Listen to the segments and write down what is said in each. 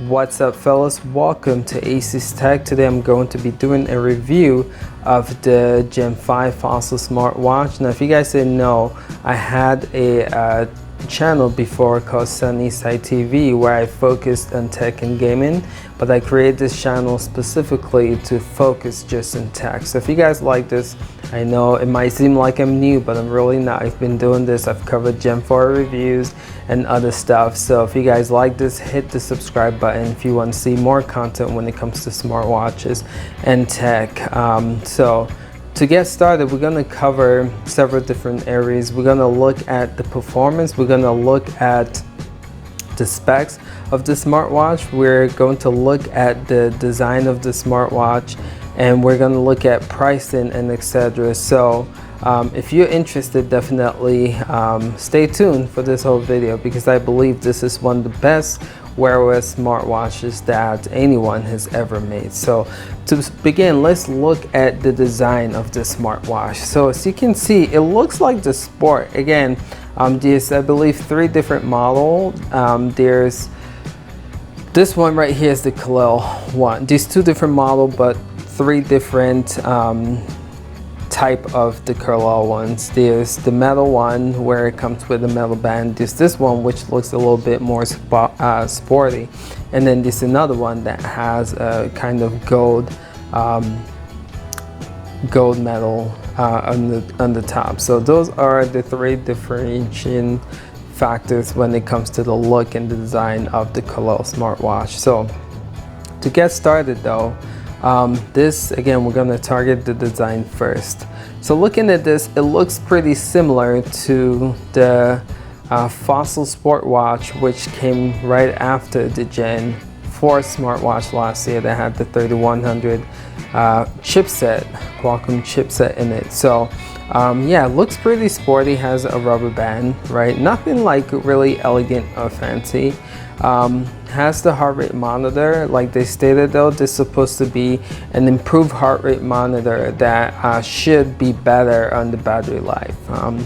What's up, fellas? Welcome to AC's Tech. Today I'm going to be doing a review of the Gen 5 Fossil smartwatch. Now, if you guys didn't know, I had a channel before called Sunnyside TV where I focused on tech and gaming, but I created this channel specifically to focus just on tech. So if you guys like this, I know it might seem like I'm new, but I'm really not. I've been doing this. I've covered Gen 4 reviews and other stuff. So if you guys like this, hit the subscribe button if you want to see more content when it comes to smartwatches and tech. So to get started, we're going to cover several different areas. We're going to look at the performance. We're going to look at the specs of the smartwatch. We're going to look at the design of the smartwatch, and we're going to look at pricing and etc. So if you're interested, definitely stay tuned for this whole video, because I believe this is one of the best wearable smartwatches that anyone has ever made. So to begin, let's look at the design of the smartwatch. So as you can see, it looks like the Sport. Again, there's, I believe, 3 different models. There's this one right here is the Kalil one. There's 2 different models, but 3 different type of the Kalil ones. There's the metal one where it comes with a metal band. There's this one which looks a little bit more sporty, and then there's another one that has a kind of gold metal on the top. So those are the 3 differentiating factors when it comes to the look and the design of the Kalil smartwatch. So to get started though, this again, we're going to target the design first. So looking at this, it looks pretty similar to the Fossil Smartwatch, which came right after the Gen 4 smartwatch last year that had the 3100 chipset, Qualcomm chipset in it. So yeah, it looks pretty sporty, has a rubber band, right? Nothing like really elegant or fancy. Has the heart rate monitor. Like they stated though, this is supposed to be an improved heart rate monitor that should be better on the battery life.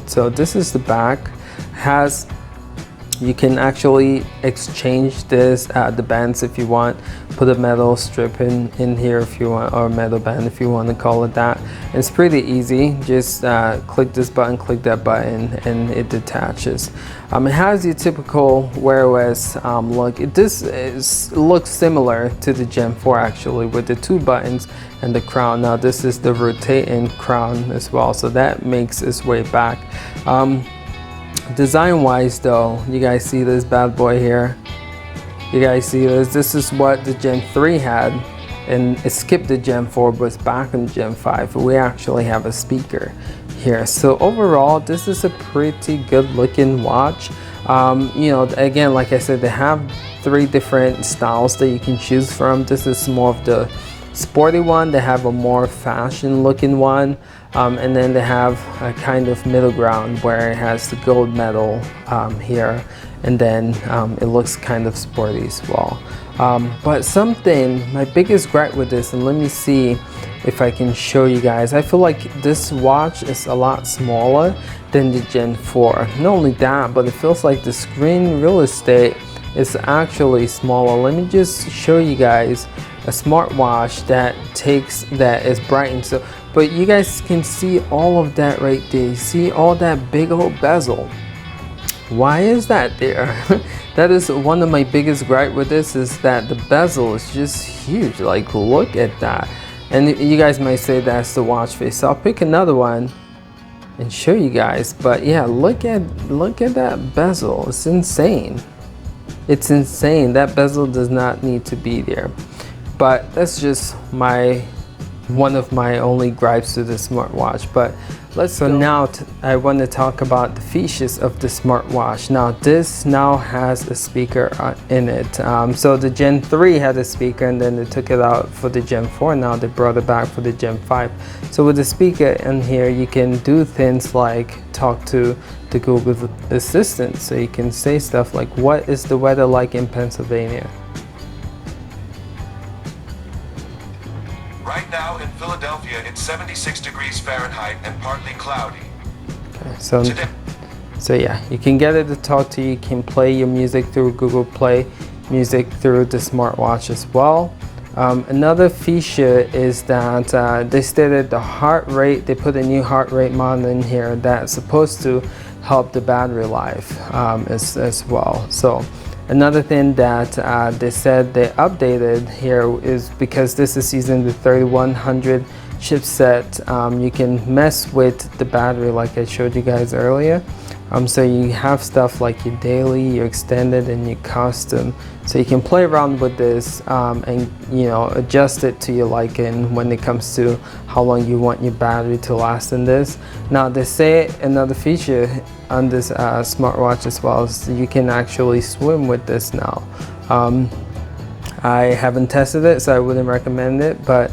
So this is the back. You can actually exchange this the bands if you want. Put a metal strip in here if you want, or a metal band if you want to call it that. And it's pretty easy. Just click this button, click that button, and it detaches. It has your typical Wear OS look. Looks similar to the Gen 4 actually, with the 2 buttons and the crown. Now this is the rotating crown as well, so that makes its way back. Design wise though, you guys see this bad boy here? You guys see this? This is what the Gen 3 had, and it skipped the Gen 4 but it's back in Gen 5. We actually have a speaker here. So overall, this is a pretty good looking watch. You know, again, like I said, they have 3 different styles that you can choose from. This is more of the sporty one. They have a more fashion looking one, and then they have a kind of middle ground where it has the gold metal here, and then it looks kind of sporty as well. But my biggest gripe with this, and let me see if I can show you guys, I feel like this watch is a lot smaller than the Gen 4. Not only that, but it feels like the screen real estate is actually smaller. Let me just show you guys a smartwatch that is brightened. So, but you guys can see all of that right there. You see all that big old bezel. Why is that there? That is one of my biggest gripe with this, is that the bezel is just huge. Like, look at that. And you guys might say that's the watch face. So I'll pick another one and show you guys. But yeah, look at that bezel. It's insane. It's insane. That bezel does not need to be there. But that's just one of my only gripes to the smartwatch. But now I want to talk about the features of the smartwatch. Now this now has a speaker in it. So the Gen 3 had a speaker, and then they took it out for the Gen 4. Now they brought it back for the Gen 5. So with the speaker in here, you can do things like talk to the Google Assistant. So you can say stuff like, what is the weather like in Pennsylvania? Right now in Philadelphia, it's 76 degrees Fahrenheit and partly cloudy. Okay, so yeah, you can get it to talk to you. You can play your music through Google Play. music through the smartwatch as well. Another feature is that they stated the heart rate, they put a new heart rate monitor in here that's supposed to help the battery life as well. So another thing that they said they updated here is because this is using the 3100 chipset, you can mess with the battery like I showed you guys earlier. So you have stuff like your daily, your extended, and your custom. So you can play around with this and adjust it to your liking when it comes to how long you want your battery to last in this. Now they say another feature on this smartwatch as well is you can actually swim with this now. I haven't tested it, so I wouldn't recommend it, but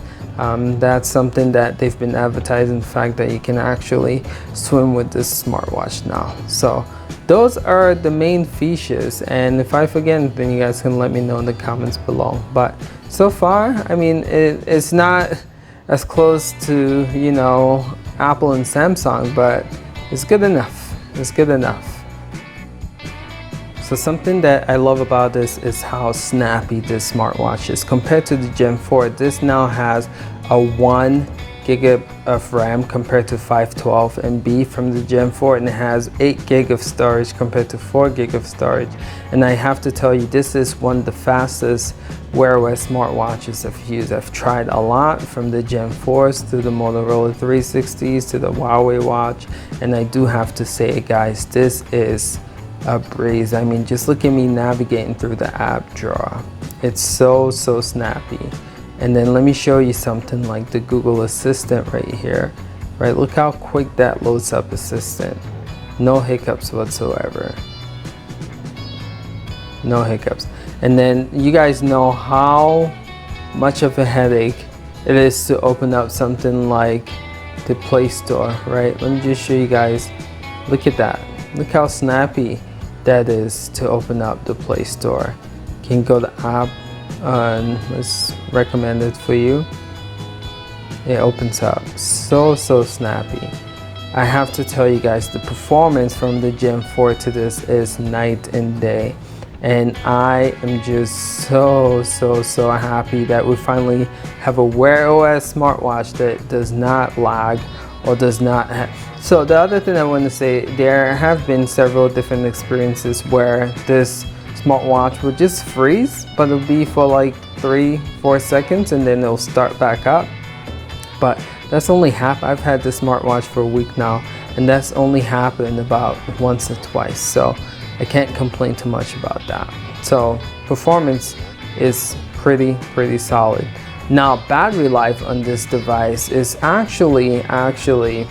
that's something that they've been advertising, the fact that you can actually swim with this smartwatch now. So those are the main features, and if I forget anything, you guys can let me know in the comments below. But so far, I mean, it's not as close to, Apple and Samsung, but it's good enough. It's good enough. So something that I love about this is how snappy this smartwatch is. Compared to the Gen 4, this now has a 1 gig of RAM compared to 512 MB from the Gen 4, and it has 8 gig of storage compared to 4 gig of storage. And I have to tell you, this is one of the fastest Wear OS smartwatches I've used. I've tried a lot, from the Gen 4s to the Motorola 360s to the Huawei watch, and I do have to say, guys, this is a breeze. I mean, just look at me navigating through the app drawer. It's so snappy. And then let me show you something like the Google Assistant right here. Right, look how quick that loads up Assistant. No hiccups whatsoever. No hiccups. And then you guys know how much of a headache it is to open up something like the Play Store, right? Let me just show you guys. Look at that. Look how snappy that is to open up the Play Store. You can go to app and let's recommend it for you. It opens up so snappy. I have to tell you guys, the performance from the Gen 4 to this is night and day, and I am just so happy that we finally have a Wear OS smartwatch that does not lag or does not have. So the other thing I want to say, there have been several different experiences where this smartwatch will just freeze, but it'll be for like 3-4 seconds and then it'll start back up. But that's only I've had this smartwatch for a week now, and that's only happened about once or twice, so I can't complain too much about that. So performance is pretty solid. Now battery life on this device is actually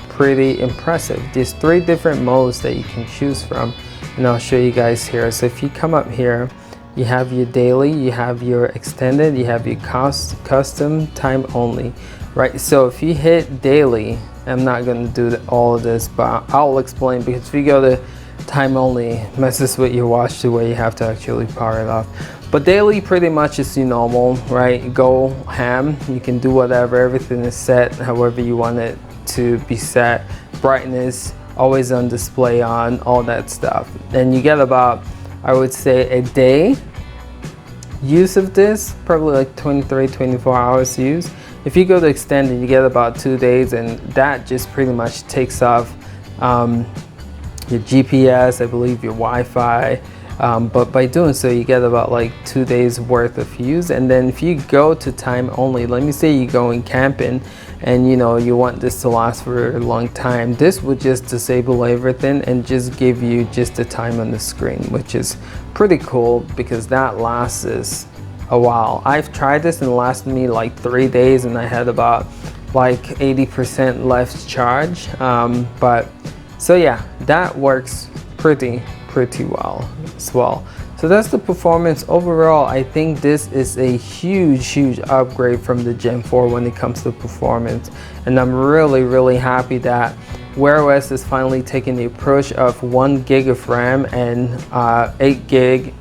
pretty impressive. There's 3 different modes that you can choose from, and I'll show you guys here. So if you come up here, you have your daily, you have your extended, you have your custom, time only, right? So if you hit daily, I'm not going to do all of this, but I'll explain, because if you go to time only, it messes with your watch to where you have to actually power it off. But daily pretty much is your normal, right? Go ham, you can do whatever, everything is set however you want it to be set. Brightness, always on display on, all that stuff. And you get about, I would say, a day use of this, probably like 23-24 hours use. If you go to extended, you get about 2 days, and that just pretty much takes off your GPS, I believe your Wi-Fi, but by doing so you get about like 2 days worth of use. And then if you go to time only, let me say you're going camping and you want this to last for a long time, this would just disable everything and just give you just the time on the screen, which is pretty cool because that lasts a while. I've tried this and it lasted me like 3 days, and I had about like 80% left charge, but so yeah, that works pretty well as well. So that's the performance overall. I think this is a huge upgrade from the Gen 4 when it comes to performance, and I'm really happy that Wear OS is finally taking the approach of 1 gig of RAM and 8 gig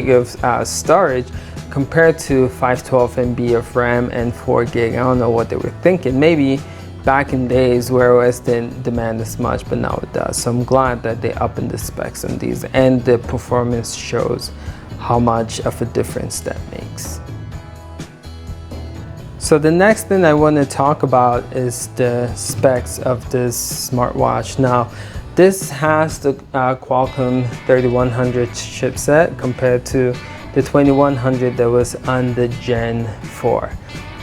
of storage, compared to 512 MB of RAM and 4 gig. I don't know what they were thinking. Maybe back in days Wear OS didn't demand as much, but now it does. So I'm glad that they upping the specs on these, and the performance shows. how much of a difference that makes. So the next thing I want to talk about is the specs of this smartwatch. Now, this has the Qualcomm 3100 chipset compared to the 2100 that was on the Gen 4.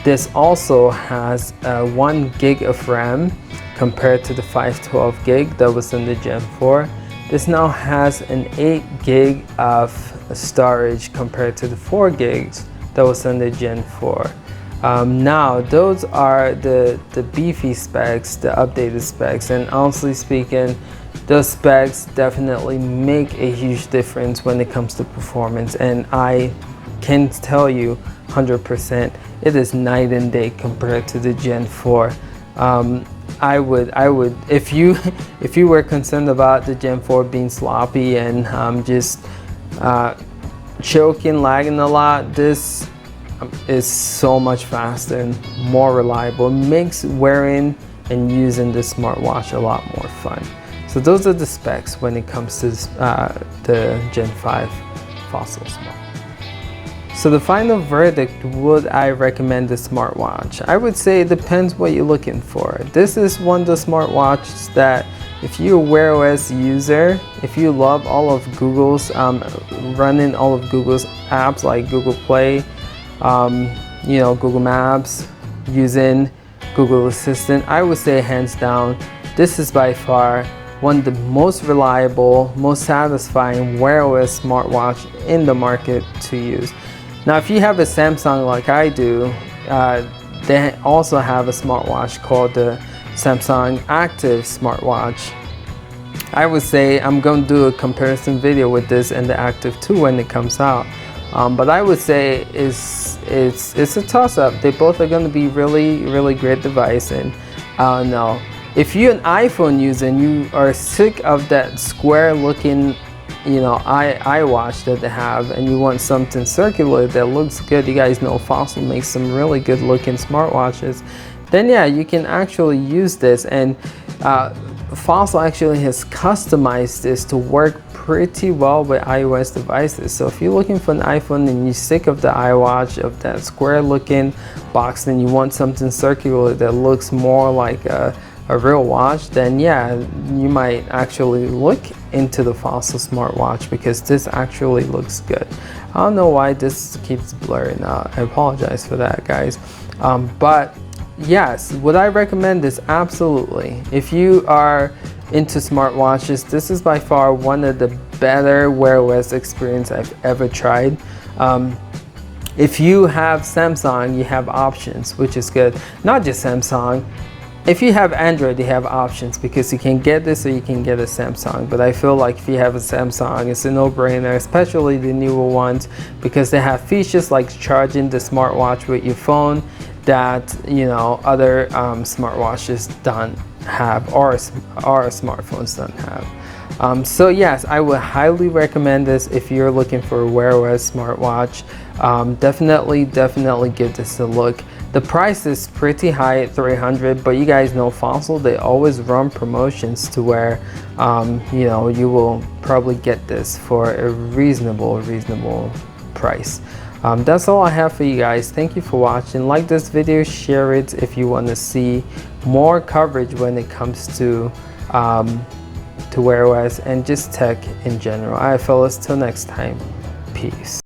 This also has 1 gig of RAM compared to the 512 gig that was in the Gen 4. This now has an 8 gig of storage compared to the 4 gigs that was in the Gen 4. Now, those are the beefy specs, the updated specs, and honestly speaking, those specs definitely make a huge difference when it comes to performance, and I can tell you 100% it is night and day compared to the Gen 4. I would if you were concerned about the Gen 4 being sloppy and just choking, lagging a lot, this is so much faster and more reliable. It makes wearing and using the smartwatch a lot more fun. So those are the specs when it comes to the Gen 5 Fossil Smart. So the final verdict, would I recommend the smartwatch? I would say it depends what you're looking for. This is one of the smartwatches that if you're a Wear OS user, if you love all of Google's, running all of Google's apps like Google Play, you know, Google Maps, using Google Assistant, I would say hands down, this is by far one of the most reliable, most satisfying Wear OS smartwatch in the market to use. Now, if you have a Samsung like I do, they also have a smartwatch called the Samsung Active smartwatch. I would say I'm going to do a comparison video with this and the Active 2 when it comes out. But I would say it's a toss-up. They both are going to be really great device, and I don't know. If you're an iPhone user and you are sick of that square looking, you know, iWatch that they have, and you want something circular that looks good, you guys know Fossil makes some really good looking smartwatches, then yeah, you can actually use this. And Fossil actually has customized this to work pretty well with iOS devices. So if you're looking for an iPhone and you're sick of the iWatch, of that square looking box, and you want something circular that looks more like a real watch, then yeah, you might actually look into the Fossil smartwatch, because this actually looks good. I don't know why this keeps blurring out. I apologize for that, guys. But yes, would I recommend this? Absolutely. If you are into smartwatches, this is by far one of the better Wear OS experience I've ever tried. If you have Samsung, you have options, which is good. Not just Samsung. If you have Android, you have options, because you can get this or you can get a Samsung. But I feel like if you have a Samsung, it's a no-brainer, especially the newer ones, because they have features like charging the smartwatch with your phone that, you know, other smartwatches don't have, or smartphones don't have. So yes, I would highly recommend this if you're looking for a Wear OS smartwatch. Definitely give this a look. The price is pretty high at $300, but you guys know Fossil, they always run promotions to where you know, you will probably get this for a reasonable price. That's all I have for you guys. Thank you for watching. Like this video, share it if you want to see more coverage when it comes to Wear OS and just tech in general. Alright fellas, till next time, peace.